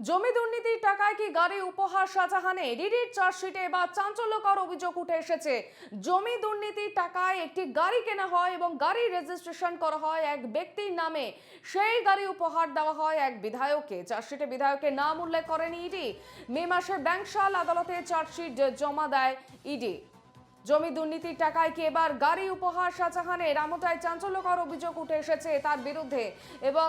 জমি দুর্নীতির টাকায় কি গাড়ি উপহার শাহজাহানে? ইডির চার্জশিটে এবার চাঞ্চল্যকর অভিযোগ উঠে এসেছে। জমি দুর্নীতির টাকায় একটি গাড়ি কেনা হয় এবং গাড়ি রেজিস্ট্রেশন করা হয় এক ব্যক্তির নামে। সেই গাড়ি উপহার দেওয়া হয় এক বিধায়ককে। চার্জশিটে বিধায়কের নাম উল্লেখ করেনি ইডি। মে মাসে ব্যাংকশাল আদালতে চার্জশিট জমা দেয় ইডি। জমি দুর্নীতির টাকায় কি এবার গাড়ি উপহার শাহজাহানের? এমনটাই চাঞ্চল্যকর অভিযোগ উঠে এসেছে তার বিরুদ্ধে। এবং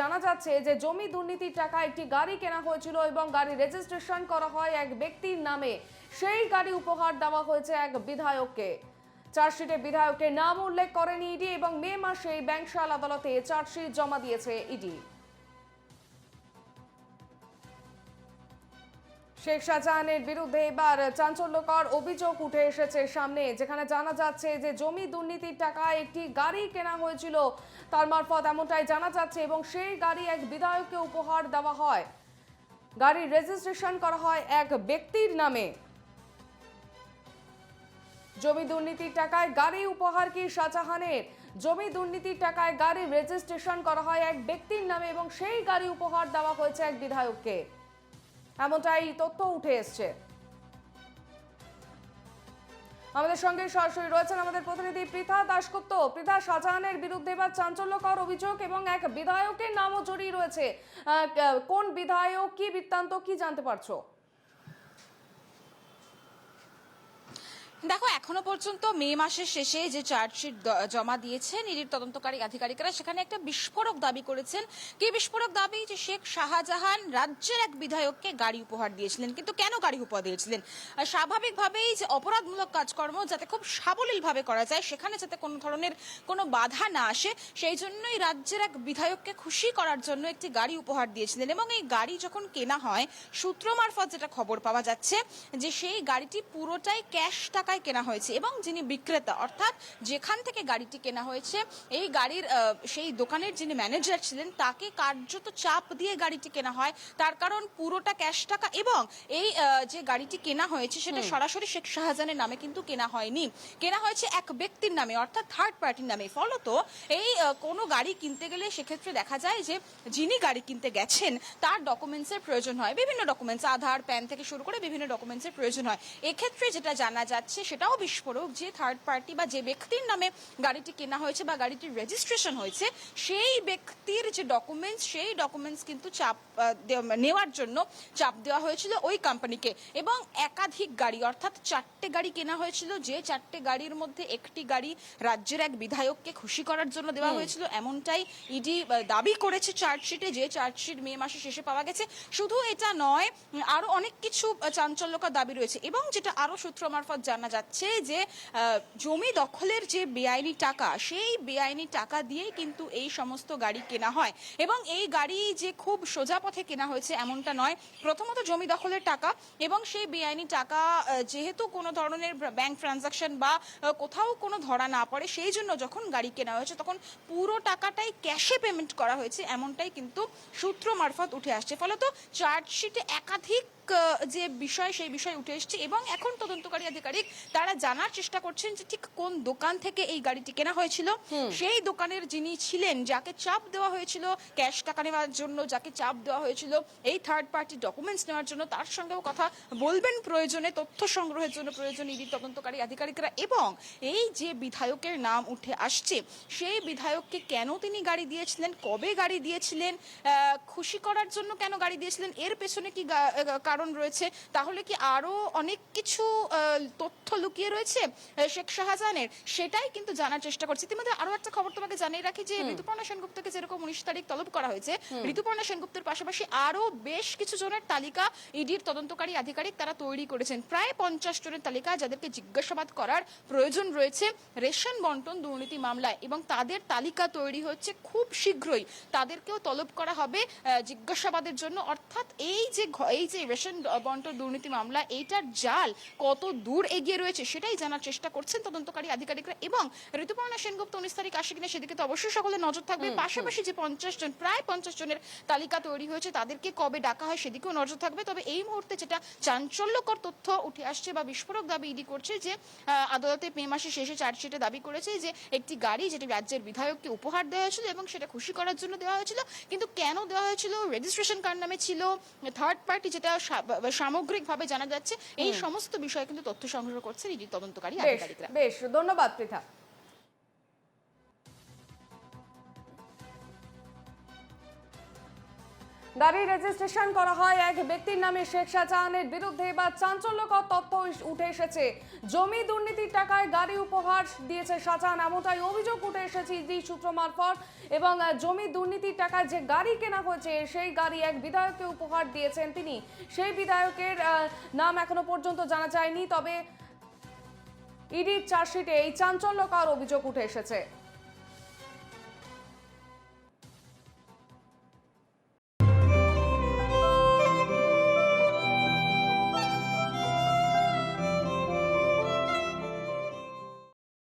জানা যাচ্ছে যে জমি দুর্নীতির টাকায় একটি গাড়ি কেনা হয়েছিল এবং গাড়ি রেজিস্ট্রেশন করা হয় এক ব্যক্তির নামে। সেই গাড়ি উপহার দেওয়া হয়েছে এক বিধায়ককে। চার্জশিটে বিধায়কের নাম উল্লেখ করেনি ইডি এবং মে মাসে ব্যাংকশাল আদালতে চার্জশিট জমা দিয়েছে ইডি। শেখ শাহজাহানের বিরুদ্ধে এবার চাঞ্চল্যকর অভিযোগ উঠে এসেছে সামনে, যেখানে জানা যাচ্ছে যে জমি দুর্নীতির টাকায় একটি গাড়ি কেনা হয়েছিল তার মারফত, এমনটাই জানা যাচ্ছে। এবং সেই গাড়ি এক বিধায়ককে উপহার দেওয়া হয়। গাড়ির রেজিস্ট্রেশন করা হয় এক ব্যক্তির নামে। জমি দুর্নীতির টাকায় গাড়ি উপহার কি শাহজাহানের? জমি দুর্নীতির টাকায় গাড়ি রেজিস্ট্রেশন করা হয় এক ব্যক্তির নামে এবং সেই গাড়ি উপহার দেওয়া হয়েছে এক বিধায়ককে, এমনটাই তথ্য উঠে এসছে। আমাদের সঙ্গে সরাসরি রয়েছেন আমাদের প্রতিনিধি পৃথা দাশগুপ্ত। পৃথা, শাহজাহানের বিরুদ্ধে এবার চাঞ্চল্যকর অভিযোগ এবং এক বিধায়কের নামও জড়িয়ে রয়েছে। কোন বিধায়ক, কি বৃত্তান্ত, কি জানতে পারছো? দেখো, এখনো পর্যন্ত মে মাসের শেষে যে চার্জশিট জমা দিয়েছেন ইডির তদন্তকারী আধিকারিকরা, সেখানে একটা বিস্ফোরক দাবি করেছেন। কি বিস্ফোরক দাবি? যে শেখ শাহজাহান রাজ্যের এক বিধায়ককে গাড়ি উপহার দিয়েছিলেন। কিন্তু কেন গাড়ি উপহার দিয়েছিলেন? স্বাভাবিকভাবেই যে অপরাধমূলক কাজকর্ম যাতে খুব সাবলীলভাবে করা যায়, সেখানে যাতে কোনো ধরনের কোনো বাধা না আসে, সেই জন্যই রাজ্যের এক বিধায়ককে খুশি করার জন্য একটি গাড়ি উপহার দিয়েছিলেন। এবং এই গাড়ি যখন কেনা হয়, সূত্র মারফত যেটা খবর পাওয়া যাচ্ছে যে সেই গাড়িটি পুরোটাই ক্যাশ টাকায় কেনা হয়েছে এবং যিনি বিক্রেতা, অর্থাৎ যেখান থেকে গাড়িটি কেনা হয়েছে, এই গাড়ির সেই দোকানের যিনি ম্যানেজার ছিলেন, তাকে কার্যত চাপ দিয়ে গাড়িটি কেনা হয়। তার কারণ পুরোটা ক্যাশ টাকা এবং এই যে গাড়িটি কেনা হয়েছে সেটা সরাসরি শেখ শাহজাহানের নামে কিন্তু কেনা হয়নি, কেনা হয়েছে এক ব্যক্তির নামে, অর্থাৎ থার্ড পার্টির নামে। ফলত এই কোনো গাড়ি কিনতে গেলে সেক্ষেত্রে দেখা যায় যে যিনি গাড়ি কিনতে গেছেন তার ডকুমেন্টসের প্রয়োজন হয়, বিভিন্ন ডকুমেন্টস, আধার, প্যান থেকে শুরু করে বিভিন্ন ডকুমেন্টসের প্রয়োজন হয়। এক্ষেত্রে যেটা জানা যাচ্ছে সেটাও বিস্ফোরক, যে থার্ড পার্টি বা যে ব্যক্তির নামে গাড়িটি কেনা হয়েছে বা গাড়িটির রেজিস্ট্রেশন হয়েছে, সেই ব্যক্তির যে ডকুমেন্টস, সেই ডকুমেন্টস কিন্তু চাপ নেওয়ার জন্য চাপ দেওয়া হয়েছিল ওই কোম্পানিকে। এবং একাধিক গাড়ি, অর্থাৎ 4টে গাড়ি কেনা হয়েছিল, যে 4টে গাড়ির মধ্যে একটি গাড়ি রাজ্যের এক বিধায়ককে খুশি করার জন্য দেওয়া হয়েছিল, এমনটাই ইডি দাবি করেছে চার্জশিটে, যে চার্জশিট মে মাসে শেষে পাওয়া গেছে। শুধু এটা নয়, আরো অনেক কিছু চাঞ্চল্যকর দাবি রয়েছে। এবং যেটা আরো সূত্র মারফত জানা যাচ্ছে যে জমি দখলের যে বেআইনি টাকা, সেই বেআইনি টাকা দিয়েই কিন্তু এই সমস্ত গাড়ি কেনা হয়। এবং এই গাড়ি যে খুব সোজা পথে কেনা হয়েছে এমনটা নয়। প্রথমত জমি দখলের টাকা এবং সেই বেআইনি টাকা যেহেতু কোনো ধরনের ব্যাংক ট্রানজাকশন বা কোথাও কোনো ধরা না পড়ে, সেই জন্য যখন গাড়ি কেনা হয়েছে তখন পুরো টাকাটাই ক্যাশে পেমেন্ট করা হয়েছে, এমনটাই কিন্তু সূত্র মারফত উঠে আসছে। ফলত চার্জশিটে একাধিক যে বিষয়, সেই বিষয় উঠে এসছে। এবং এখন তদন্তকারী আধিকারিক তারা জানার চেষ্টা করছেন যে ঠিক কোন দোকান থেকে এই গাড়িটি কেনা হয়েছিল, সেই দোকানের যিনি ছিলেন, যাকে চাপ দেওয়া হয়েছিল ক্যাশ টাকা নেওয়ার জন্য, যাকে চাপ দেওয়া হয়েছিল এই থার্ড পার্টি ডকুমেন্টস নেওয়ার জন্য, তার সঙ্গেও কথা বলবেন প্রয়োজনে, তথ্য সংগ্রহের জন্য প্রয়োজন ইডি তদন্তকারী আধিকারিকরা। এবং এই যে বিধায়কের নাম উঠে আসছে, সেই বিধায়ককে কেন তিনি গাড়ি দিয়েছিলেন, কবে গাড়ি দিয়েছিলেন, খুশি করার জন্য কেন গাড়ি দিয়েছিলেন, এর পেছনে কি কারণ রয়েছে, তাহলে কি আরো অনেক কিছু তথ্য লুকিয়ে রয়েছে শেখ শাহজাহানের, সেটাই কিন্তু জানার চেষ্টা করছি। ইতিমধ্যে আরো একটা খবর তোমাকে জানিয়ে রাখি যে ঋতুপর্ণা সেনগুপ্তকে যেরকম 19 তারিখ তলব করা হয়েছে, ঋতুপর্ণা সেনগুপ্তের পাশাপাশি আরো বেশ কিছু জনের তালিকা ইডির তদন্তকারী আধিকারিক তারা তৈরি করেছেন। প্রায় 50 জনের তালিকা, যাদেরকে জিজ্ঞাসাবাদ করার প্রয়োজন রয়েছে রেশন বন্টন দুর্নীতি মামলায়, এবং তাদের তালিকা তৈরি হচ্ছে খুব শীঘ্রই। তাদেরকেও তলব করা হবে জিজ্ঞাসাবাদের জন্য। অর্থাৎ এই যে রেশন রেশন বন্টন দুর্নীতি মামলা, এইটার জাল কত দূর এগিয়ে রয়েছে সেটাই জানার চেষ্টা করছেন তদন্তকারী আধিকারিকরা। এবং ঋতুপর্ণা সেনগুপ্ত 19 তারিখ আসে কিনা সেদিকে তো অবশ্যই সকলের নজর থাকবে। পাশাপাশি যে 50 জন, প্রায় 50 জনের তালিকা তৈরি হয়েছে, তাদেরকে কবে ডাকা হয় সেদিকেও নজর থাকবে। তবে এই মুহূর্তে যেটা চাঞ্চল্যকর তথ্য উঠে আসছে বা বিস্ফোরক দাবি ইডি করছে যে আদালতে মে মাসের শেষে চার্জশিটে দাবি করেছে যে একটি গাড়ি যেটি রাজ্যের বিধায়ককে উপহার দেওয়া হয়েছিল এবং সেটা খুশি করার জন্য দেওয়া হয়েছিল। কিন্তু কেন দেওয়া হয়েছিল, রেজিস্ট্রেশন কার নামে ছিল, থার্ড পার্টি যেটা সামগ্রিকভাবে জানা যাচ্ছে, এই সমস্ত বিষয়ে কিন্তু তথ্য সংগ্রহ করছেন ইডি তদন্তকারী আধিকারিকরা। বেশ, ধন্যবাদ পৃথা। গাড়ি রেজিস্ট্রেশন করা হয় এক ব্যক্তির নামে, শেখ শাহজাহানের বিরুদ্ধে এবার চাঞ্চল্যকর তথ্য উঠে এসেছে। জমি দুর্নীতির টাকায় গাড়ি উপহার দিয়েছে শাহজাহান, এমনটাই অভিযোগ উঠে এসেছে ইডি সূত্র মারফত। এবং জমি দুর্নীতির টাকায় যে গাড়ি কেনা হয়েছে সেই গাড়ি এক বিধায়ককে উপহার দিয়েছেন তিনি। সেই বিধায়কের নাম এখনো পর্যন্ত জানা যায়নি, তবে ইডির চার্জশিটে এই চাঞ্চল্যকর অভিযোগ উঠে এসেছে।